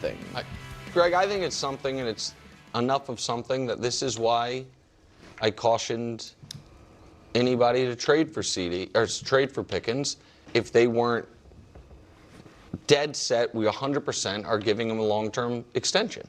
thing. Greg, I think it's something, and it's enough of something that this is why I cautioned anybody to trade for CD or trade for Pickens if they weren't dead set. We 100% are giving him a long-term extension,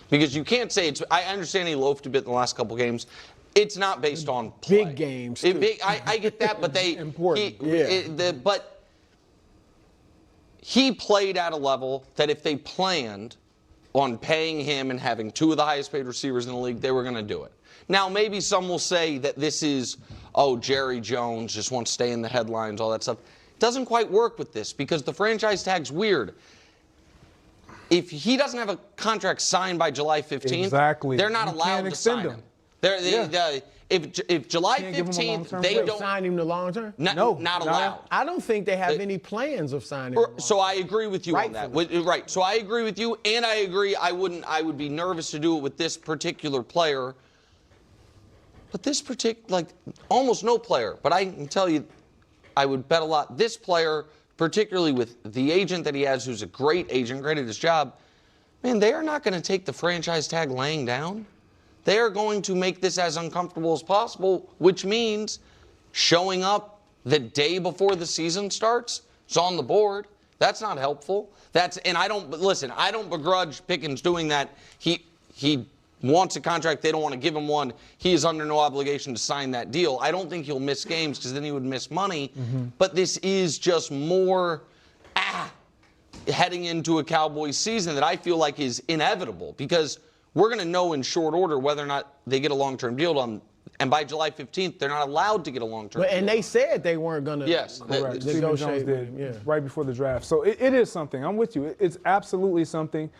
because you can't say it's. I understand he loafed a bit in the last couple games. It's not based on play. Big games. I get that, but they important. But he played at a level that if they planned on paying him and having two of the highest paid receivers in the league, they were going to do it. Now, maybe some will say that this is, Jerry Jones just wants to stay in the headlines, all that stuff. It doesn't quite work with this because the franchise tag's weird. If he doesn't have a contract signed by July 15th, they're not allowed to sign him. If July 15th, they don't sign him to long term. No, not allowed. I don't think they have any plans of signing him. So I agree with you on that. Right. So I agree with you, and I agree. I would be nervous to do it with this particular player. But this particular, almost no player. But I can tell you, I would bet a lot. This player, particularly with the agent that he has, who's a great agent, great at his job, man, they are not going to take the franchise tag laying down. They are going to make this as uncomfortable as possible, which means showing up the day before the season starts. It's on the board. That's not helpful. And I don't begrudge Pickens doing that. He wants a contract. They don't want to give him one. He is under no obligation to sign that deal. I don't think he'll miss games because then he would miss money. Mm-hmm. But this is just more heading into a Cowboys season that I feel like is inevitable, because we're going to know in short order whether or not they get a long-term deal done. And by July 15th, they're not allowed to get a long-term deal. And they said they weren't going to. Yes. Correct. Stephen Jones did right before the draft. So it is something. I'm with you. It's absolutely something.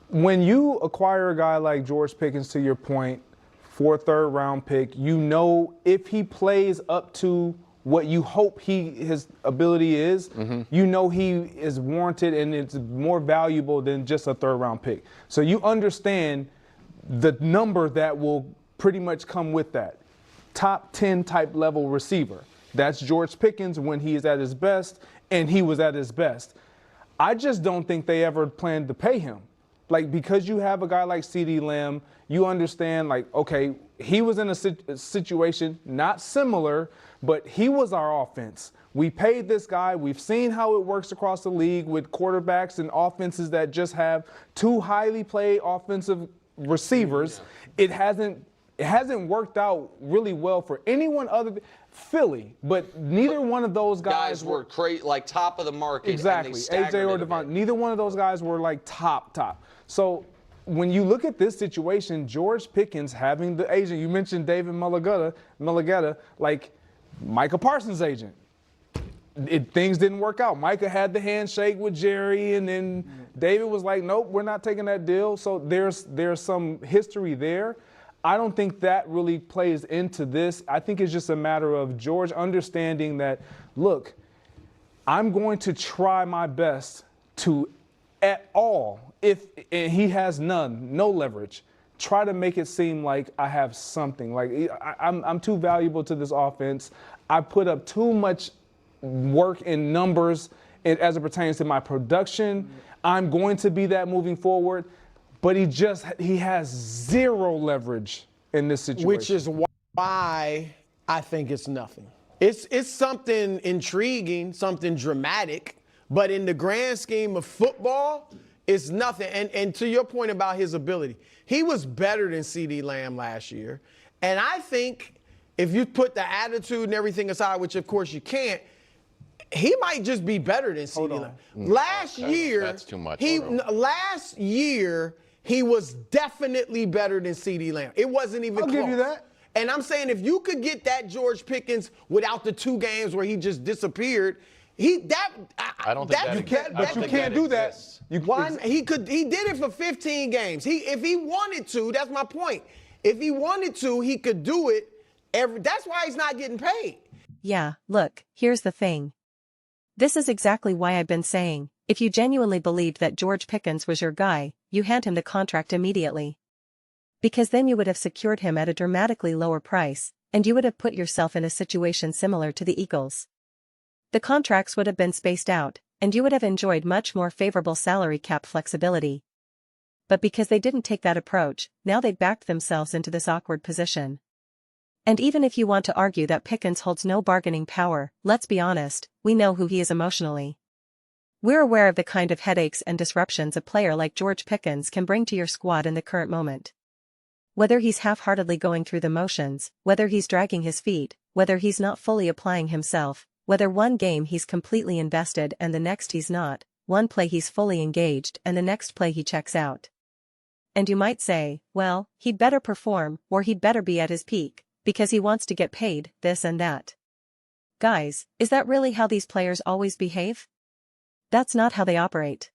When you acquire a guy like George Pickens, to your point, for a third-round pick, you know if he plays up to what you hope his ability is, you know he is warranted and it's more valuable than just a third-round pick. So you understand the number that will pretty much come with that. Top 10 type level receiver. That's George Pickens when he is at his best, and he was at his best. I just don't think they ever planned to pay him. Because you have a guy like CeeDee Lamb, you understand, okay, he was in a situation not similar, but he was our offense. We paid this guy. We've seen how it works across the league with quarterbacks and offenses that just have two highly played offensive receivers. It hasn't worked out really well for anyone other than Philly, but neither one of those guys were top of the market. Exactly. AJ or Devon, neither one of those guys were top. So when you look at this situation, George Pickens having the agent, you mentioned David Mulligetta, Micah Parsons' agent. Things didn't work out. Micah had the handshake with Jerry, and then David was like, nope, we're not taking that deal. So there's some history there. I don't think that really plays into this. I think it's just a matter of George understanding that, look, I'm going to try my best to, at all, and he has no leverage, try to make it seem like I have something. I'm too valuable to this offense. I put up too much work in numbers as it pertains to my production. I'm going to be that moving forward. But he has zero leverage in this situation. Which is why I think it's nothing. It's something intriguing, something dramatic, but in the grand scheme of football, it's nothing. And to your point about his ability, he was better than CeeDee Lamb last year. And I think if you put the attitude and everything aside, which of course you can't, he might just be better than CeeDee Lamb. Last year, he was definitely better than CeeDee Lamb. It wasn't even close. I'll give you that. And I'm saying if you could get that George Pickens without the 2 games where he just disappeared, I don't think that exists. But you can't do that. He did it for 15 games. If he wanted to, that's my point. If he wanted to, he could do it. That's why he's not getting paid. Yeah, look, here's the thing. This is exactly why I've been saying, if you genuinely believed that George Pickens was your guy, you hand him the contract immediately. Because then you would have secured him at a dramatically lower price, and you would have put yourself in a situation similar to the Eagles. The contracts would have been spaced out, and you would have enjoyed much more favorable salary cap flexibility. But because they didn't take that approach, now they've backed themselves into this awkward position. And even if you want to argue that Pickens holds no bargaining power, let's be honest, we know who he is emotionally. We're aware of the kind of headaches and disruptions a player like George Pickens can bring to your squad in the current moment. Whether he's half-heartedly going through the motions, whether he's dragging his feet, whether he's not fully applying himself, whether one game he's completely invested and the next he's not, one play he's fully engaged and the next play he checks out. And you might say, well, he'd better perform, or he'd better be at his peak, because he wants to get paid, this and that. Guys, is that really how these players always behave? That's not how they operate.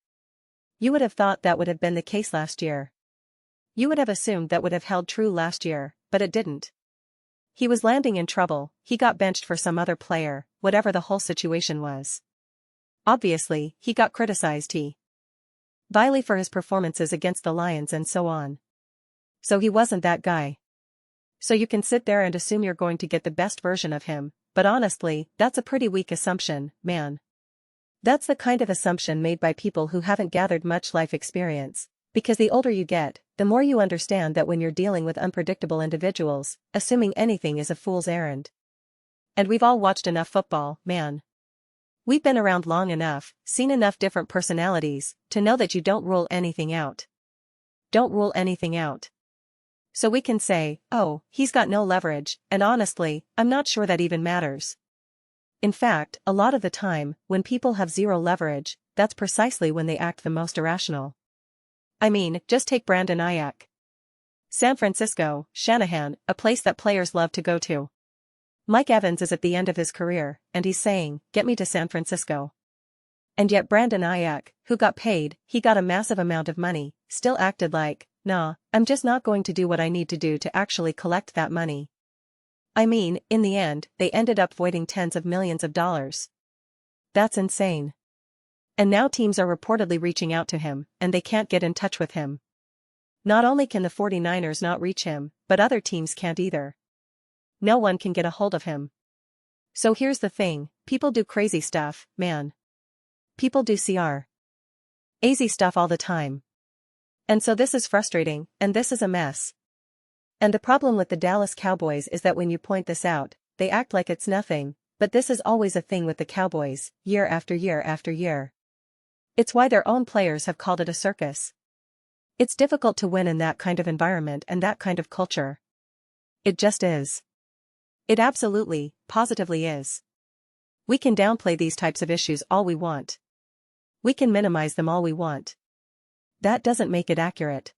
You would have thought that would have been the case last year. You would have assumed that would have held true last year, but it didn't. He was landing in trouble, he got benched for some other player, whatever the whole situation was. Obviously, he got criticized vilely for his performances against the Lions and so on. So he wasn't that guy. So you can sit there and assume you're going to get the best version of him, but honestly, that's a pretty weak assumption, man. That's the kind of assumption made by people who haven't gathered much life experience, because the older you get, the more you understand that when you're dealing with unpredictable individuals, assuming anything is a fool's errand. And we've all watched enough football, man. We've been around long enough, seen enough different personalities, to know that you don't rule anything out. Don't rule anything out. So we can say, oh, he's got no leverage, and honestly, I'm not sure that even matters. In fact, a lot of the time, when people have zero leverage, that's precisely when they act the most irrational. I mean, just take Brandon Ayuk. San Francisco, Shanahan, a place that players love to go to. Mike Evans is at the end of his career, and he's saying, get me to San Francisco. And yet Brandon Ayuk, who got paid, he got a massive amount of money, still acted like, nah, I'm just not going to do what I need to do to actually collect that money. I mean, in the end, they ended up voiding tens of millions of dollars. That's insane. And now teams are reportedly reaching out to him, and they can't get in touch with him. Not only can the 49ers not reach him, but other teams can't either. No one can get a hold of him. So here's the thing, people do crazy stuff, man. People do crazy stuff all the time. And so this is frustrating, and this is a mess. And the problem with the Dallas Cowboys is that when you point this out, they act like it's nothing, but this is always a thing with the Cowboys, year after year after year. It's why their own players have called it a circus. It's difficult to win in that kind of environment and that kind of culture. It just is. It absolutely, positively is. We can downplay these types of issues all we want. We can minimize them all we want. That doesn't make it accurate.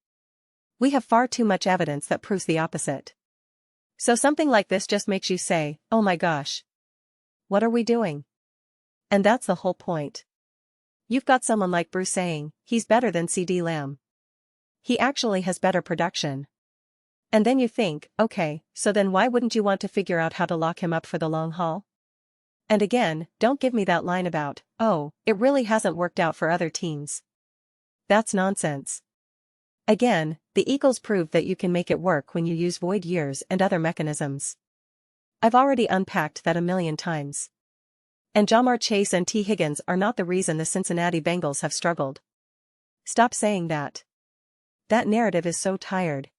We have far too much evidence that proves the opposite. So something like this just makes you say, oh my gosh. What are we doing? And that's the whole point. You've got someone like Bruce saying, he's better than CeeDee Lamb. He actually has better production. And then you think, okay, so then why wouldn't you want to figure out how to lock him up for the long haul? And again, don't give me that line about, oh, it really hasn't worked out for other teams. That's nonsense. Again, the Eagles proved that you can make it work when you use void years and other mechanisms. I've already unpacked that a million times. And Ja'Marr Chase and T. Higgins are not the reason the Cincinnati Bengals have struggled. Stop saying that. That narrative is so tired.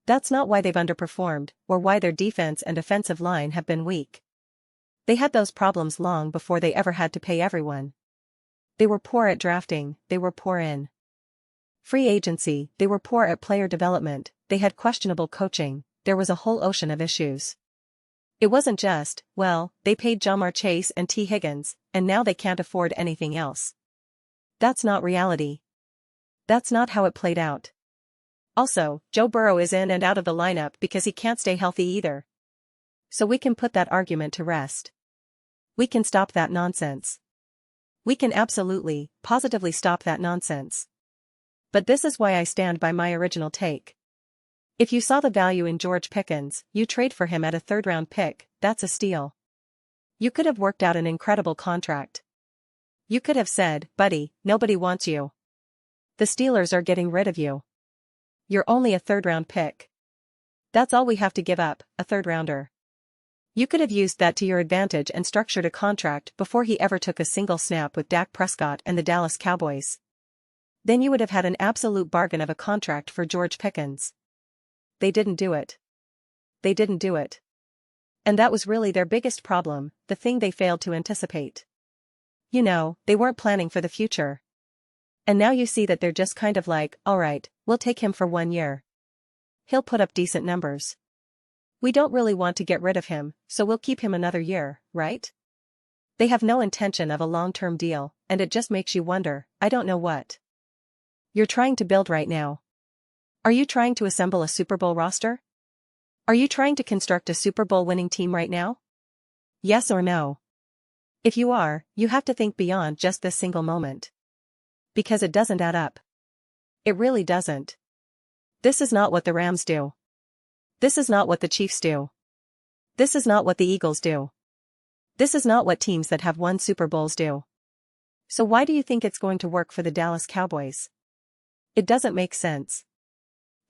That's not why they've underperformed, or why their defense and offensive line have been weak. They had those problems long before they ever had to pay everyone. They were poor at drafting, they were poor in free agency, they were poor at player development, they had questionable coaching, there was a whole ocean of issues. It wasn't just, well, they paid Ja'Marr Chase and T. Higgins, and now they can't afford anything else. That's not reality. That's not how it played out. Also, Joe Burrow is in and out of the lineup because he can't stay healthy either. So we can put that argument to rest. We can stop that nonsense. We can absolutely, positively stop that nonsense. But this is why I stand by my original take. If you saw the value in George Pickens, you trade for him at a third-round pick, that's a steal. You could have worked out an incredible contract. You could have said, buddy, nobody wants you. The Steelers are getting rid of you. You're only a third-round pick. That's all we have to give up, a third-rounder. You could have used that to your advantage and structured a contract before he ever took a single snap with Dak Prescott and the Dallas Cowboys. Then you would have had an absolute bargain of a contract for George Pickens. They didn't do it. They didn't do it. And that was really their biggest problem, the thing they failed to anticipate. You know, they weren't planning for the future. And now you see that they're just kind of like, alright, we'll take him for 1 year. He'll put up decent numbers. We don't really want to get rid of him, so we'll keep him another year, right? They have no intention of a long-term deal, and it just makes you wonder, I don't know what you're trying to build right now. Are you trying to assemble a Super Bowl roster? Are you trying to construct a Super Bowl winning team right now? Yes or no? If you are, you have to think beyond just this single moment. Because it doesn't add up. It really doesn't. This is not what the Rams do. This is not what the Chiefs do. This is not what the Eagles do. This is not what teams that have won Super Bowls do. So why do you think it's going to work for the Dallas Cowboys? It doesn't make sense.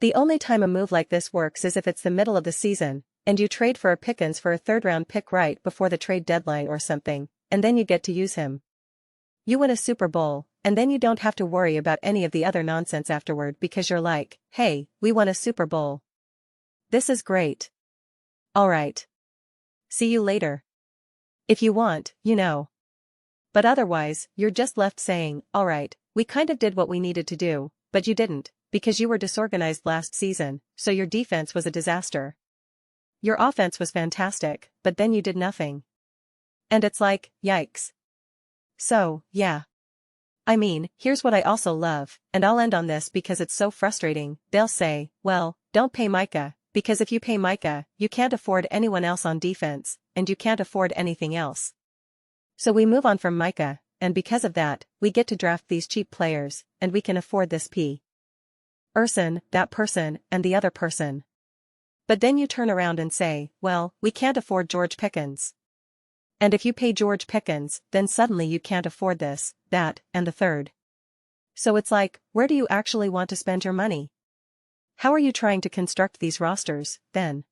The only time a move like this works is if it's the middle of the season, and you trade for a Pickens for a third-round pick right before the trade deadline or something, and then you get to use him. You win a Super Bowl, and then you don't have to worry about any of the other nonsense afterward because you're like, hey, we won a Super Bowl. This is great. Alright. See you later. If you want, you know. But otherwise, you're just left saying, alright, we kind of did what we needed to do, but you didn't, because you were disorganized last season, so your defense was a disaster. Your offense was fantastic, but then you did nothing. And it's like, yikes. So, yeah. I mean, here's what I also love, and I'll end on this because it's so frustrating. They'll say, well, don't pay Micah, because if you pay Micah, you can't afford anyone else on defense, and you can't afford anything else. So we move on from Micah, and because of that, we get to draft these cheap players, and we can afford this person, that person, and the other person. But then you turn around and say, well, we can't afford George Pickens. And if you pay George Pickens, then suddenly you can't afford this, that, and the third. So it's like, where do you actually want to spend your money? How are you trying to construct these rosters, then?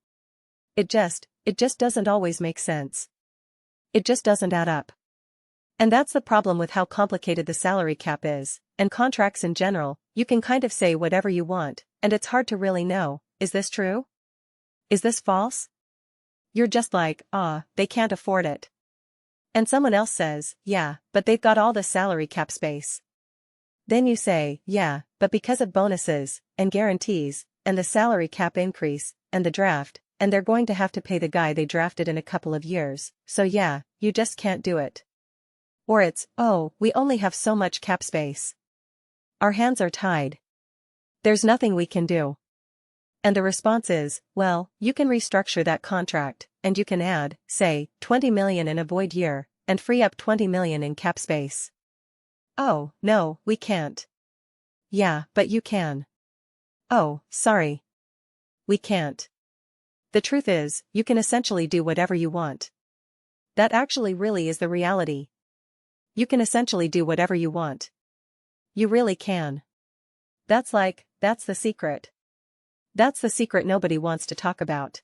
It just doesn't always make sense. It just doesn't add up. And that's the problem with how complicated the salary cap is, and contracts in general. You can kind of say whatever you want, and it's hard to really know, is this true? Is this false? You're just like, they can't afford it. And someone else says, yeah, but they've got all the salary cap space. Then you say, yeah, but because of bonuses, and guarantees, and the salary cap increase, and the draft, and they're going to have to pay the guy they drafted in a couple of years, so yeah, you just can't do it. Or it's, we only have so much cap space. Our hands are tied. There's nothing we can do. And the response is, well, you can restructure that contract, and you can add, say, $20 million in a void year, and free up $20 million in cap space. Oh, no, we can't. Yeah, but you can. Oh, sorry. We can't. The truth is, you can essentially do whatever you want. That actually really is the reality. You can essentially do whatever you want. You really can. That's the secret. That's the secret nobody wants to talk about.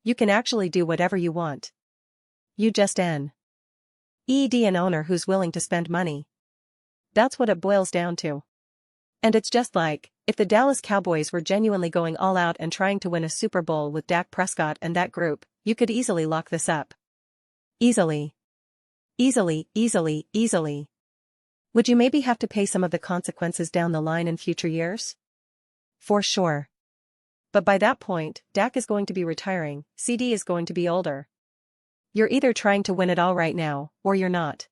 You can actually do whatever you want. You just need an owner who's willing to spend money. That's what it boils down to. And it's just like, if the Dallas Cowboys were genuinely going all out and trying to win a Super Bowl with Dak Prescott and that group, you could easily lock this up. Easily. Easily. Would you maybe have to pay some of the consequences down the line in future years? For sure. But by that point, Dak is going to be retiring, CD is going to be older. You're either trying to win it all right now, or you're not.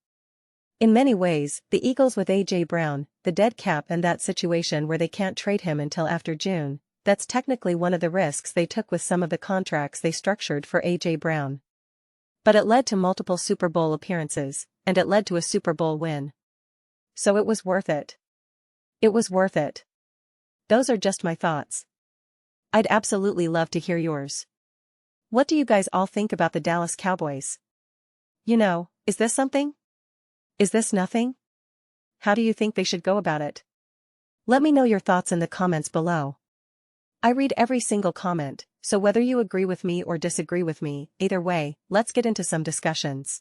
In many ways, the Eagles with A.J. Brown, the dead cap and that situation where they can't trade him until after June, that's technically one of the risks they took with some of the contracts they structured for A.J. Brown. But it led to multiple Super Bowl appearances, and it led to a Super Bowl win. So it was worth it. It was worth it. Those are just my thoughts. I'd absolutely love to hear yours. What do you guys all think about the Dallas Cowboys? You know, is this something? Is this nothing? How do you think they should go about it? Let me know your thoughts in the comments below. I read every single comment, So whether you agree with me or disagree with me, either way, let's get into some discussions.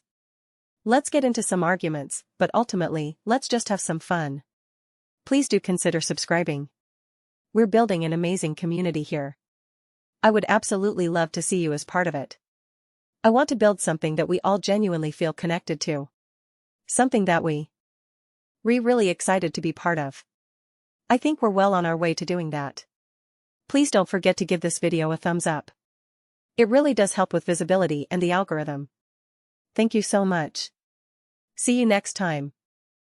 Let's get into some arguments, but ultimately, let's just have some fun. Please do consider subscribing. We're building an amazing community here. I would absolutely love to see you as part of it. I want to build something that we all genuinely feel connected to. Something that we're really excited to be part of. I think we're well on our way to doing that. Please don't forget to give this video a thumbs up. It really does help with visibility and the algorithm. Thank you so much. See you next time.